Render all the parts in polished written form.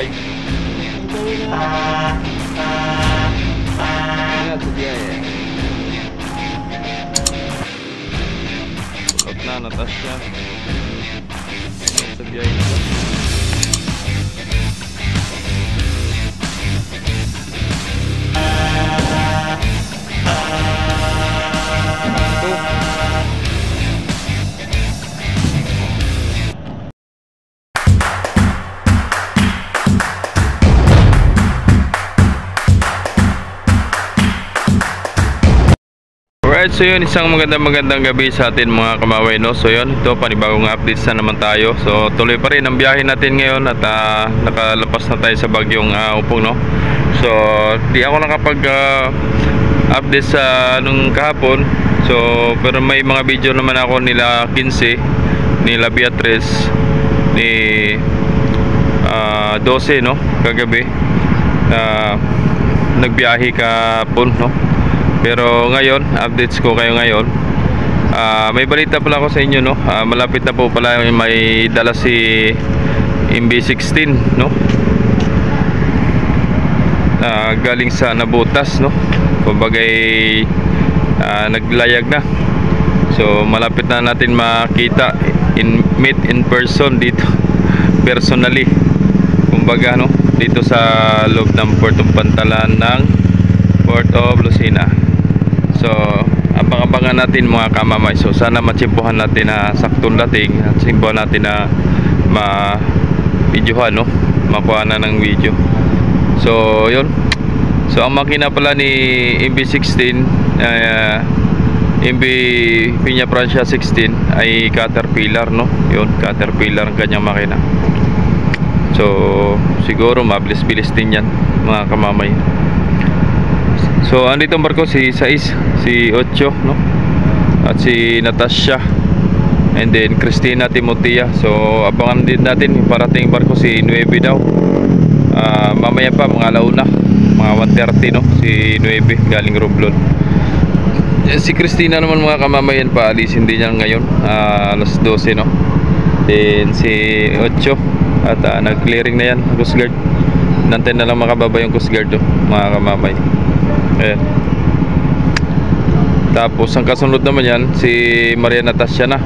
Ingat sa biyahe. Out na, Natasha. Ingat sa biyahe na. Alright, so yun, isang magandang gabi sa atin mga kamaway, no? So yun, ito panibagong updates na naman tayo. So tuloy pa rin ang biyahe natin ngayon at nakalapas na tayo sa bagyong Upong, no? So di ako nakapag update sa nung kahapon. So pero may mga video naman ako nila 15, nila Beatrice, ni 12, no? Kagabi nagbiyahe kahapon, no? Pero ngayon, updates ko kayo ngayon. May balita pala ako sa inyo, no? Malapit na po pala may dala si MB16, no? Galing sa Nabutas, no? Kumbagay naglayag na. So malapit na natin makita meet in person dito personally. Kumbaga, no? Dito sa loob ng Port of Pantalan ng Port of Lucena. So abang-abangan natin mga kamamay. So sana matsimpuhan natin na saktong dating at simpuhan natin na ma-videohan, no? Makuha na ng video. So yun. So ang makina pala ni MB16 MB Piña Francia 16 ay Caterpillar, no? Yun, Caterpillar ang kanyang makina. So siguro mabilis-bilis din yan mga kamamay. So andito ang barko si 6, si 8, no? At si Natasha, and then Cristina Timotea. So abangan din natin yung parating barko si 9 daw. Mamaya pa mga alauna, mga 1:30, no? Si 9 galing Romblon. Si Cristina naman mga kamamayan, paalisin din niya ngayon alas 12, no? Then si 8 at nag-clearing na yan Coast Guard. Nantay na lang makababa yung Coast Guard, no? Mga kamamay. Ayan. Tapos ang kasunod naman yan si Maria Natasha na.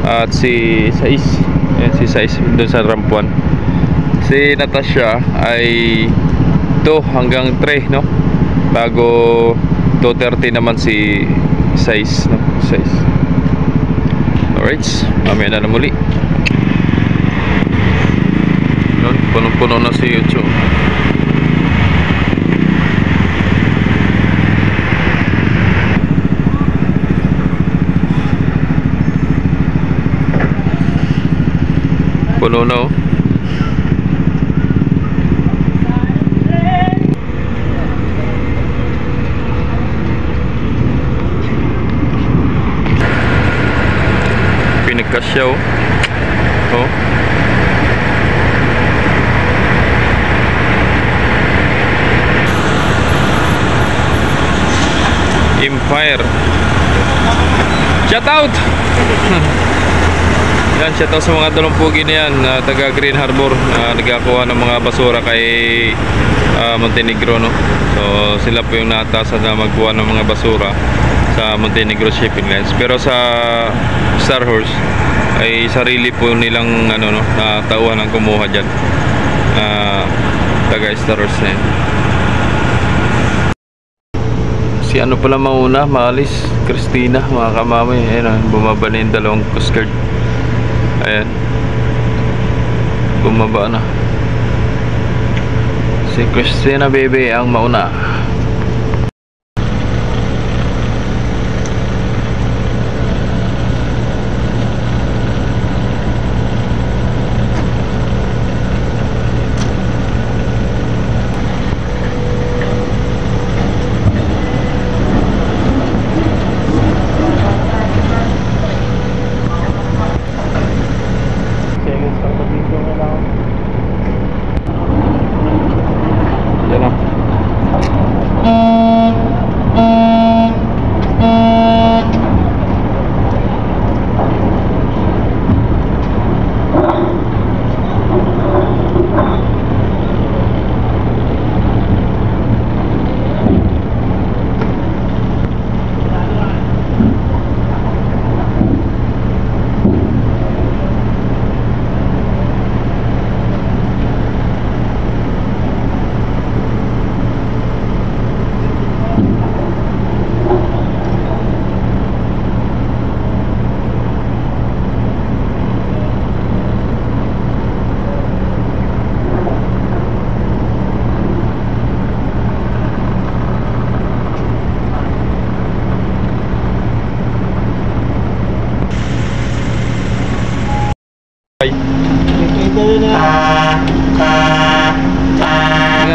At si Sais. Ayan, si Sais doon sa Rampuan. Si Natasha ay 2 hanggang 3, no? Bago 2:30 naman si Sais, no? Sais. Alright, mamaya na muli. Yun, punong-puno na si Yucho. Puno na, oh. Pinagkasya, oh. Oh. Empire. Shout out. Yan, shout out sa mga dalumpugi na yan, taga Green Harbor, nagakuha ng mga basura kay Montenegro, no? So sila po yung naatasan na magkuha ng mga basura sa Montenegro Shipping Lines. Pero sa Star Horse ay sarili po nilang ano, no, tauhan ang kumuha dyan, taga Star Horse na yan. Si ano pala mauna, maalis, Cristina, mga kamamay. Ayan, bumaba na yung dalawang Coast Guard. Ayan, bumaba na si Cristina baby ang mauna. Yan lang.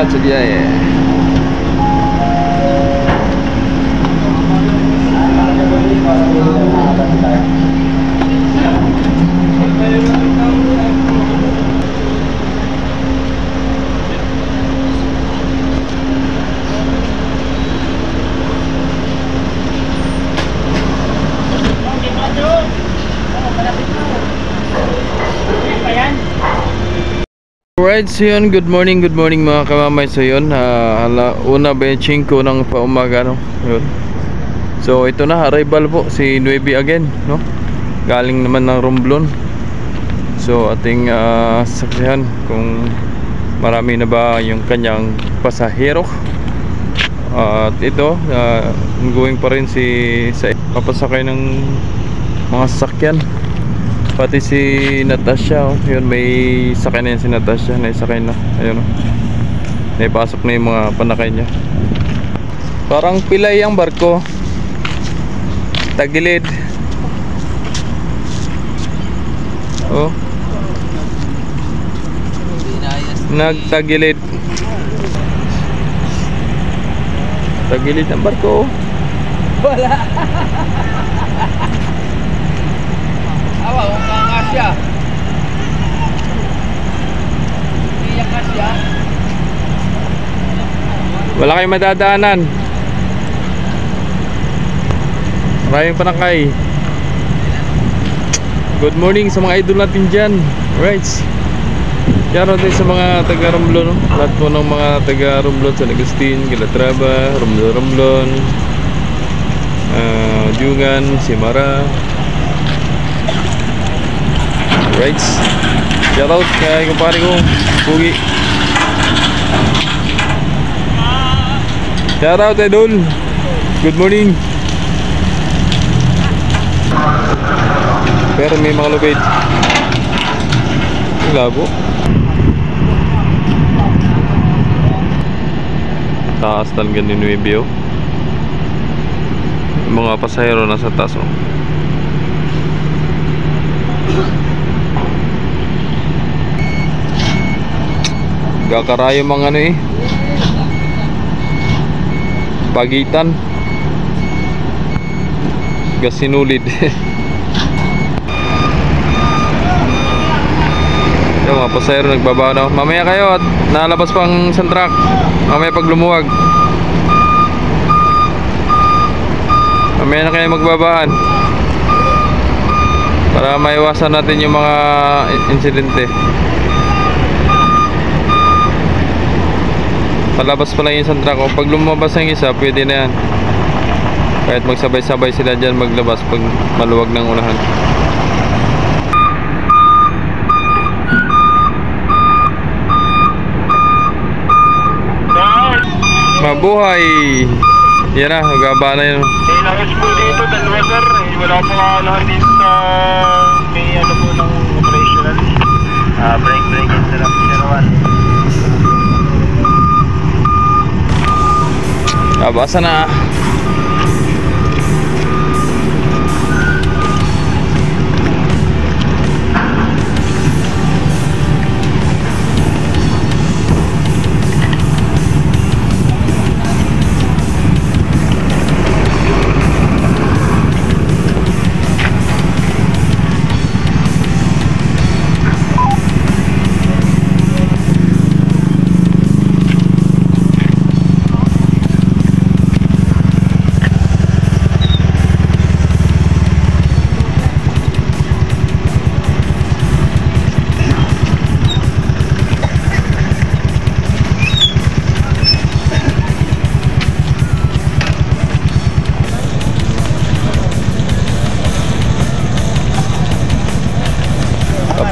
Ingat sa biyahe. Alright, so yun, good morning mga kamamay. So yun, una 25 ng paumaga, no? Yun. So ito na, arrival po si Nuevi again, no? Galing naman ng Romblon. So ating saksihan kung marami na ba yung kanyang pasahero. At ito, going pa rin sa papasakay ng mga sasakyan. Pati si Natasha, oh. Yun, may sakay na yan si Natasha. Naisakay na, ayun, oh. Naipasok na yung mga panakay niya. Parang pilay ang barko. Tagilid. Oh, nagtagilid. Tagilid ang barko. Wala. Awa, kung kakasya. Iyak kasya. Wala kayong madadaanan. Maraming panakay. Good morning sa mga idol natin dyan. Right. Shoutout din sa mga taga Romblon, no? Lahat po ng mga taga Romblon, San Agustin, Calatrava, Romblon, Jungan, Simara. Right. Shoutout kay kumpare ko, Pugi. Shoutout idol. Good morning. Pero may mga lubid. Labo. Taas talaga ni Nuevi, oh. Yung mga pasahero nasa taas, oh. Kakarayo mga ano, eh, pagitan. Gasinulid. Yung mga pasahero nagbaba na. Mamaya kayo at nalabas pang isang truck. Mamaya pag lumuwag, mamaya na kayo magbabaan para maiwasan natin yung mga insidente. Palabas pa lang yung isang truck. O pag lumabas ang isa, pwede na yan. Kahit magsabay-sabay sila dyan maglabas pag maluwag ng unahan. Mabuhay! Yan na, magaba na yun. Lakas po dito, dalawa sir. Wala po kaalahan dito sa may ano po ng operational. Break interrupt 01. Basa na.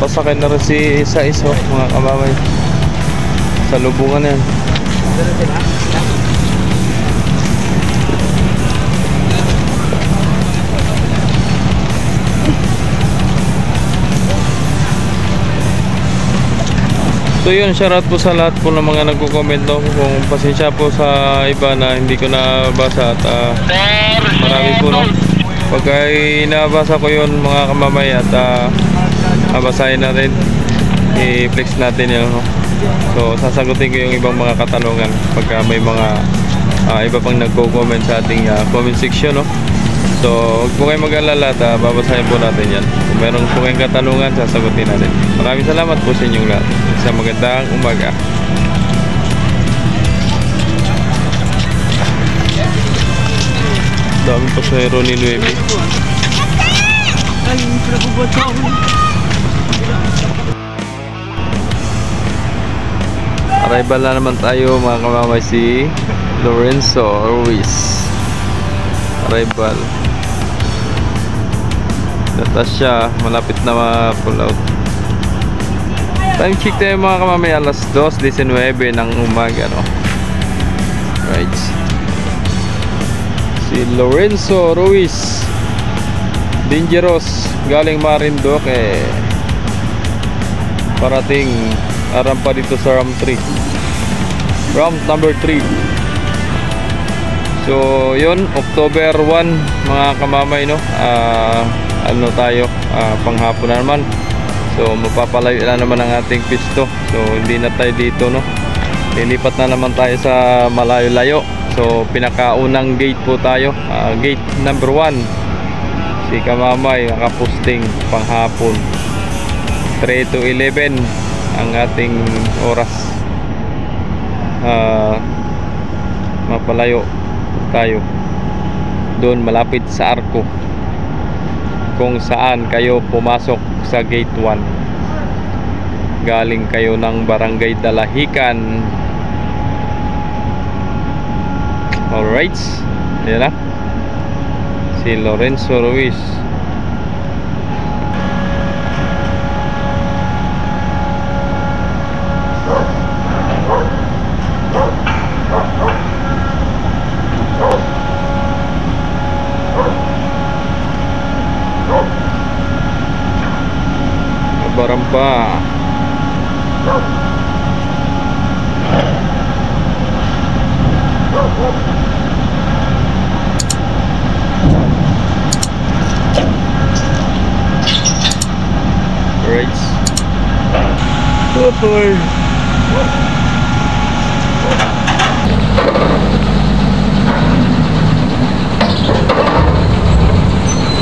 Pasakay na rin si Sais, oh, mga kababay. Sa lubungan yan. So yun, shoutout po sa lahat po ng mga nagko-comment, no? Kung pasensya po sa iba na hindi ko nabasa at marami po, no? Pagka nabasa ko yun mga kamamay at babasahin natin, i-flex natin yun, no? So sasagutin ko yung ibang mga katanungan pagka may mga iba pang nagko-comment sa ating comment section, no? So huwag po kayong mag-alala at babasahin po natin yan. Kung meron po kayong katanungan, sasagutin natin. Maraming salamat po sa inyong lahat. Isang magandang umaga. Daming pasahero ni Nueve. Arrival na naman tayo mga kamamay, si Lorenzo Ruiz. Arrival. Natasha, malapit na ma-pull out. Time check tayo mga kamamay, alas 2:19 ng umaga, no? Right. Si Lorenzo Ruiz, Dangerous, galing Marinduque, parating arampa dito sa ramp 3, ramp number 3. So yun, October 1 mga kamamay, no? Ano tayo, panghapon na naman. So mapapalayo na naman ang ating pisto. So hindi na tayo dito, no? Lilipat na naman tayo sa malayo-layo. So pinakaunang gate po tayo, gate number 1. Si kamamay nakapusting panghapon 3 to 11 ang ating oras. Mapalayo tayo doon malapit sa Arco, kung saan kayo pumasok sa gate 1. Galing kayo ng barangay Dalahican. Alright, yan na si Lorenzo Ruiz. Baramba. Right. Tutoy.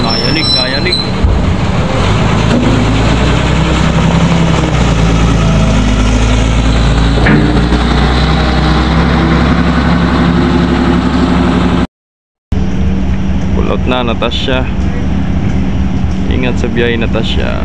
Nayanig. Pulot na, Natasha. Ingat sa biyahe, Natasha.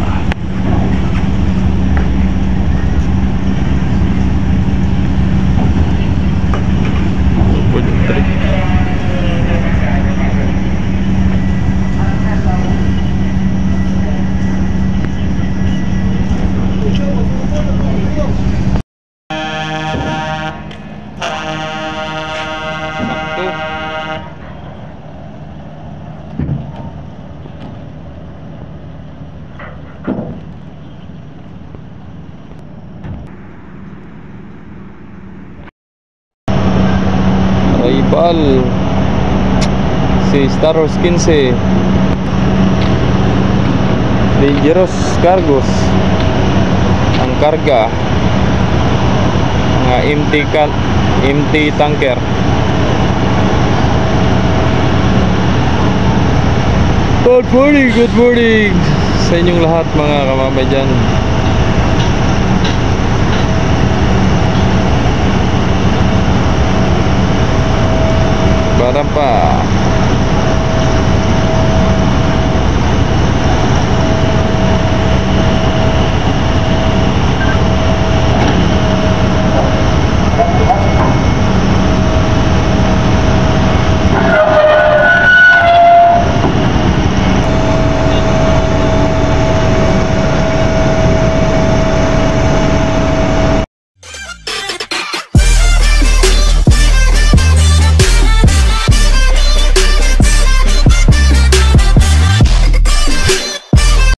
Arrival si Star Wars 15, Dangerous Cargos ang karga, mga empty tanker. Good morning sa inyong lahat mga kamamay dyan. Baramba.